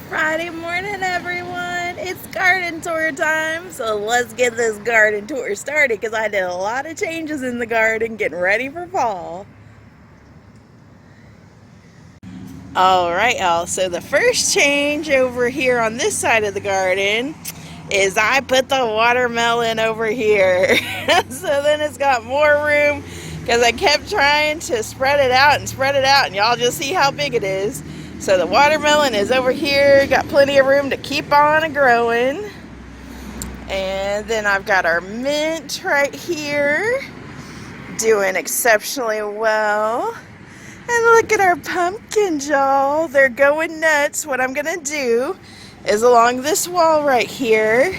Friday morning, everyone. It's garden tour time. So let's get this garden tour started because I did a lot of changes in the garden getting ready for fall. All right, y'all. So the first change over here on this side of the garden is I put the watermelon over here. So then it's got more room because I kept trying to spread it out and y'all just see how big it is. So the watermelon is over here, got plenty of room to keep on growing. And then I've got our mint right here, doing exceptionally well. And look at our pumpkins, y'all. They're going nuts. What I'm gonna do is along this wall right here,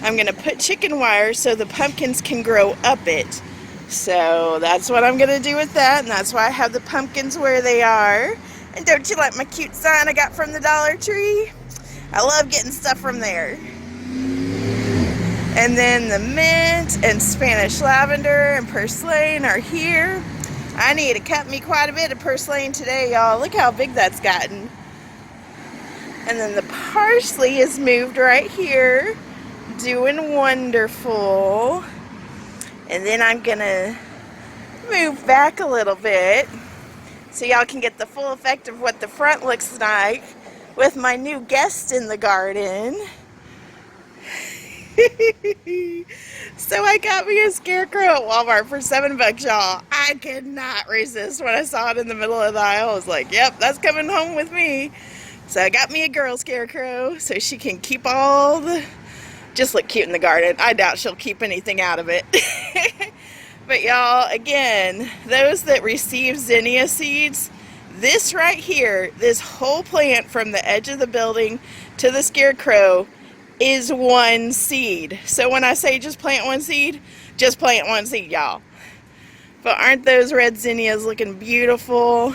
I'm gonna put chicken wire so the pumpkins can grow up it. So that's what I'm gonna do with that, and that's why I have the pumpkins where they are. And don't you like my cute sign I got from the Dollar Tree? I love getting stuff from there. And then the mint and Spanish lavender and purslane are here. I need to cut me quite a bit of purslane today, y'all. Look how big that's gotten. And then the parsley is moved right here, doing wonderful. And then I'm gonna move back a little bit so y'all can get the full effect of what the front looks like with my new guest in the garden. So I got me a scarecrow at Walmart for $7, y'all. I could not resist when I saw it in the middle of the aisle. I was like, yep, that's coming home with me. So I got me a girl scarecrow so she can keep all the, just look cute in the garden. I doubt she'll keep anything out of it. But y'all, again, those that receive zinnia seeds, this right here, this whole plant from the edge of the building to the scarecrow is one seed. So when I say just plant one seed, just plant one seed, y'all. But aren't those red zinnias looking beautiful?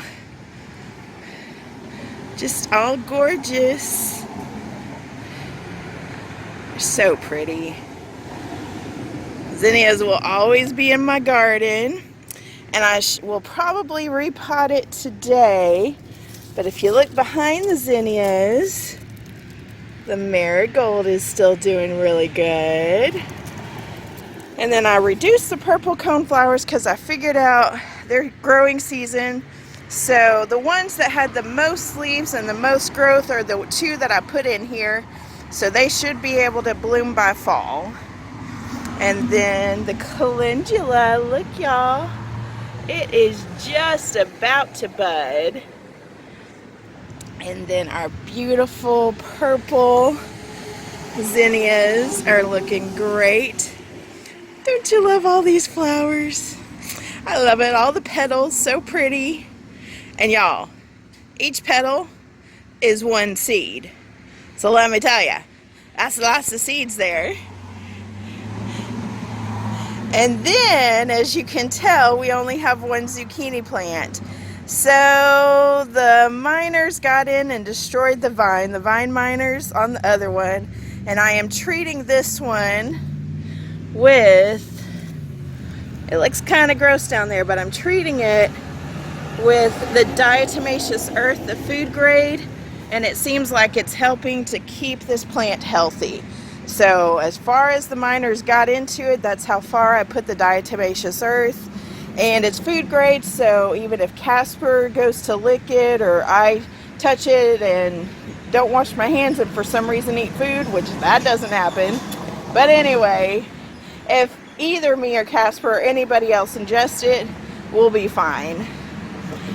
Just all gorgeous. They're so pretty. Zinnias will always be in my garden, and I will probably repot it today. But if you look behind the zinnias, the marigold is still doing really good. And then I reduced the purple coneflowers because I figured out their growing season. So the ones that had the most leaves and the most growth are the two that I put in here. So they should be able to bloom by fall. And then the calendula, look y'all, it is just about to bud. And then our beautiful purple zinnias are looking great. Don't you love all these flowers? I love it, all the petals, so pretty. And y'all, each petal is one seed. So let me tell you, that's lots of seeds there. And then, as you can tell, we only have one zucchini plant. So the miners got in and destroyed the vine miners on the other one. And I am treating this one with, it looks kind of gross down there, but I'm treating it with the diatomaceous earth, the food grade. And it seems like it's helping to keep this plant healthy. So as far as the miners got into it, that's how far I put the diatomaceous earth. And it's food grade, so even if Casper goes to lick it or I touch it and don't wash my hands and for some reason eat food, which that doesn't happen. But anyway, if either me or Casper or anybody else ingest it, we'll be fine.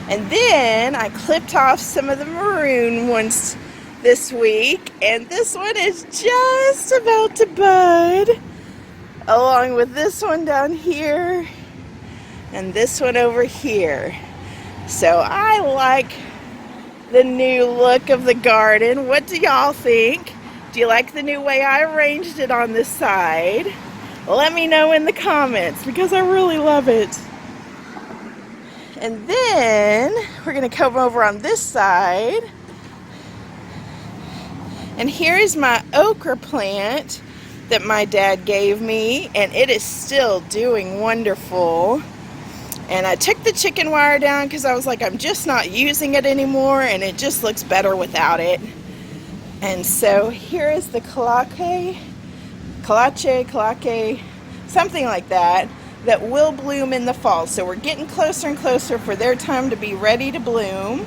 And then I clipped off some of the maroon ones this week, and this one is just about to bud, along with this one down here and this one over here. So I like the new look of the garden. What do y'all think? Do you like the new way I arranged it on this side? Let me know in the comments because I really love it. And then we're gonna come over on this side. And here is my okra plant that my dad gave me, and it is still doing wonderful. And I took the chicken wire down because I was like, I'm just not using it anymore, and it just looks better without it. And so here is the calache, something like that, that will bloom in the fall. So we're getting closer and closer for their time to be ready to bloom.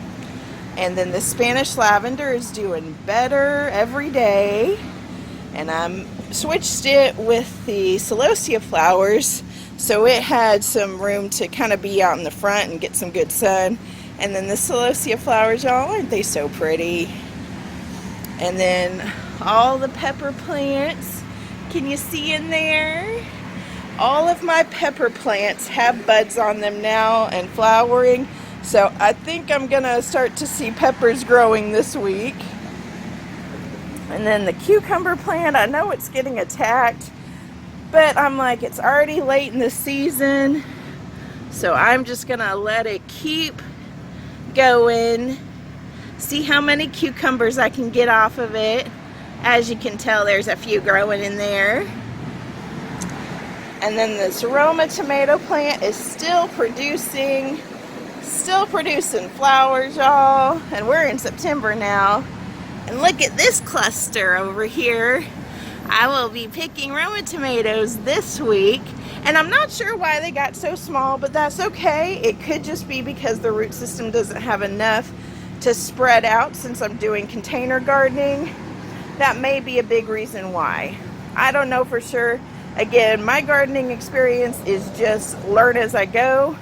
And then the Spanish lavender is doing better every day. And I switched it with the celosia flowers, so it had some room to kind of be out in the front and get some good sun. And then the celosia flowers, y'all, aren't they so pretty? And then all the pepper plants, can you see in there? All of my pepper plants have buds on them now and flowering. So I think I'm gonna start to see peppers growing this week. And then the cucumber plant, I know it's getting attacked, but I'm like, it's already late in the season, so I'm just gonna let it keep going, see how many cucumbers I can get off of it. As you can tell, there's a few growing in there. And then this Roma tomato plant is still producing flowers, y'all. And we're in September now. And look at this cluster over here. I will be picking Roma tomatoes this week. And I'm not sure why they got so small, but that's okay. It could just be because the root system doesn't have enough to spread out since I'm doing container gardening. That may be a big reason why. I don't know for sure. Again, my gardening experience is just learn as I go,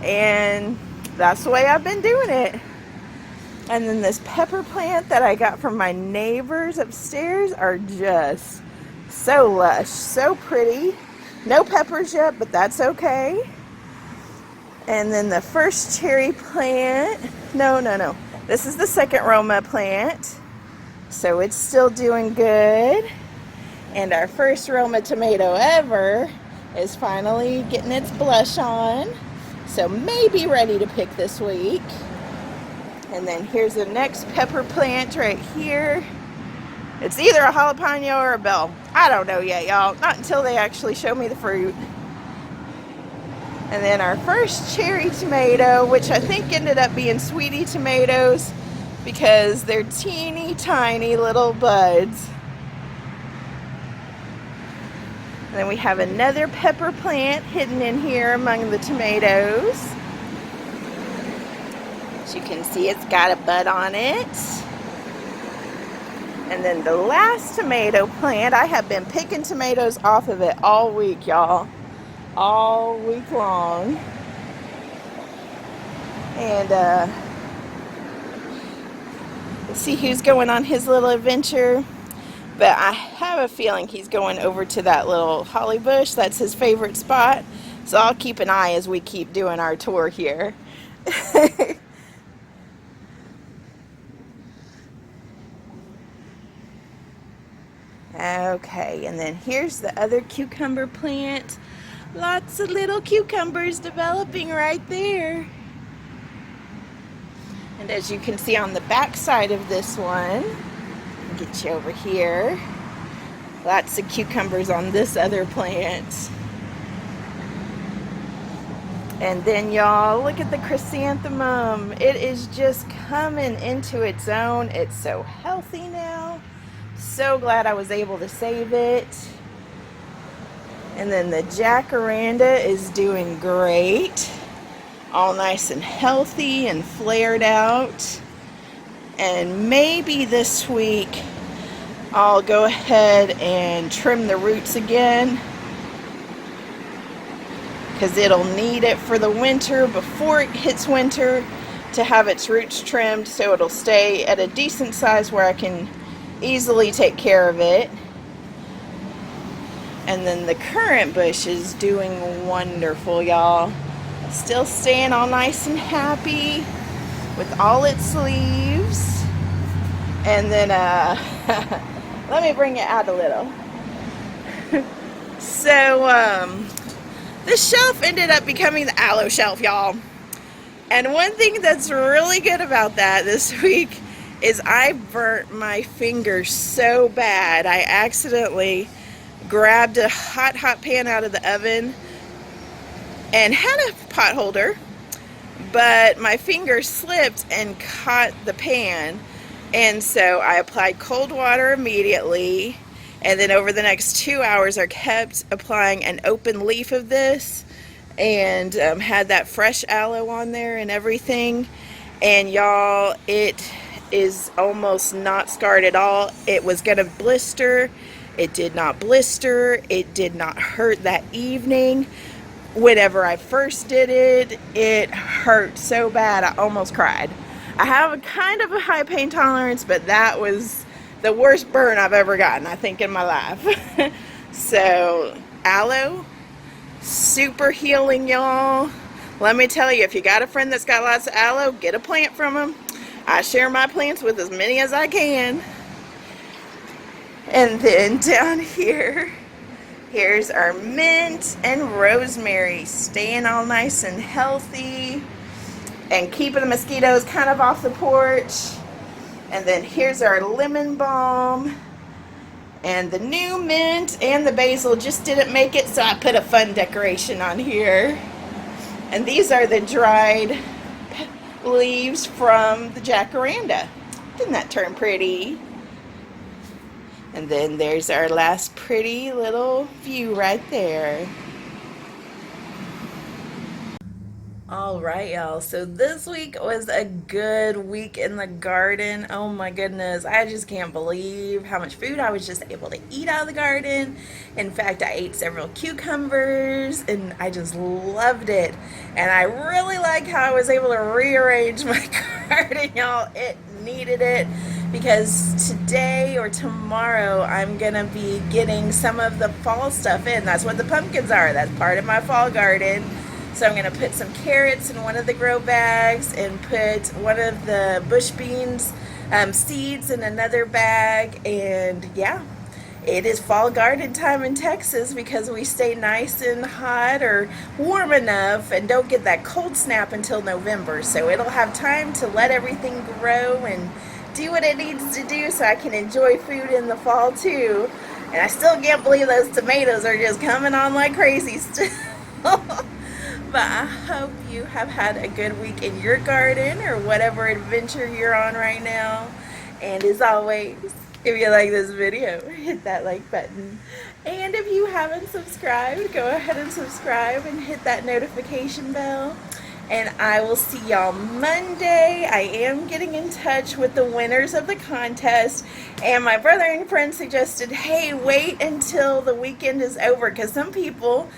and that's the way I've been doing it. And then this pepper plant that I got from my neighbors upstairs are just so lush, so pretty. No peppers yet, but that's okay. And then the first cherry plant, no. This is the second Roma plant. So it's still doing good. And our first Roma tomato ever is finally getting its blush on. So maybe ready to pick this week. And then here's the next pepper plant right here. It's either a jalapeno or a bell. I don't know yet, y'all. Not until they actually show me the fruit. And then our first cherry tomato, which I think ended up being sweetie tomatoes because they're teeny tiny little buds. And then we have another pepper plant hidden in here among the tomatoes. As you can see, it's got a bud on it. And then the last tomato plant, I have been picking tomatoes off of it all week, y'all. All week long. And let's see who's going on his little adventure. But I have a feeling he's going over to that little holly bush. That's his favorite spot. So I'll keep an eye as we keep doing our tour here. Okay, and then here's the other cucumber plant. Lots of little cucumbers developing right there. And as you can see on the back side of this one, I'll get you over here. Lots of cucumbers on this other plant. And then y'all, look at the chrysanthemum. It is just coming into its own. It's so healthy now. So glad I was able to save it. And then the jacaranda is doing great. All nice and healthy and flared out. And maybe this week I'll go ahead and trim the roots again, because it'll need it for the winter before it hits winter to have its roots trimmed so it'll stay at a decent size where I can easily take care of it. And then the currant bush is doing wonderful, y'all. Still staying all nice and happy with all its leaves. And then let me bring it out a little. So this shelf ended up becoming the aloe shelf, y'all. And one thing that's really good about that this week is I burnt my fingers so bad. I accidentally grabbed a hot pan out of the oven and had a pot holder, but my finger slipped and caught the pan. And so I applied cold water immediately, and then over the next 2 hours I kept applying an open leaf of this, and had that fresh aloe on there and everything. And y'all, it is almost not scarred at all. It was gonna blister. It did not blister. It did not hurt that evening. Whenever I first did it, it hurt so bad I almost cried. I have a kind of a high pain tolerance, but that was the worst burn I've ever gotten, I think, in my life. So, aloe, super healing, y'all. Let me tell you, if you got a friend that's got lots of aloe, get a plant from them. I share my plants with as many as I can. And then down here, here's our mint and rosemary, staying all nice and healthy and keeping the mosquitoes kind of off the porch. And then here's our lemon balm. And the new mint and the basil just didn't make it, so I put a fun decoration on here. And these are the dried leaves from the jacaranda. Didn't that turn pretty? And then there's our last pretty little view right there. All right, y'all. So this week was a good week in the garden. Oh my goodness. I just can't believe how much food I was just able to eat out of the garden. In fact, I ate several cucumbers and I just loved it. And I really like how I was able to rearrange my garden, y'all. It needed it, because today or tomorrow I'm gonna be getting some of the fall stuff in. That's what the pumpkins are. That's part of my fall garden. So I'm going to put some carrots in one of the grow bags and put one of the bush beans seeds in another bag. And yeah, it is fall garden time in Texas, because we stay nice and hot or warm enough and don't get that cold snap until November. So it'll have time to let everything grow and do what it needs to do, so I can enjoy food in the fall too. And I still can't believe those tomatoes are just coming on like crazy still. But I hope you have had a good week in your garden or whatever adventure you're on right now. And as always, if you like this video, hit that like button. And if you haven't subscribed, go ahead and subscribe and hit that notification bell. And I will see y'all Monday. I am getting in touch with the winners of the contest. And my brother and friend suggested, hey, wait until the weekend is over, because some people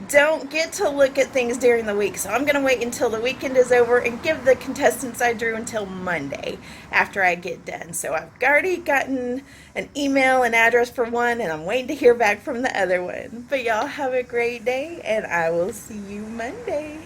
don't get to look at things during the week. So I'm going to wait until the weekend is over and give the contestants I drew until Monday after I get done. So I've already gotten an email and address for one, and I'm waiting to hear back from the other one. But y'all have a great day, and I will see you Monday.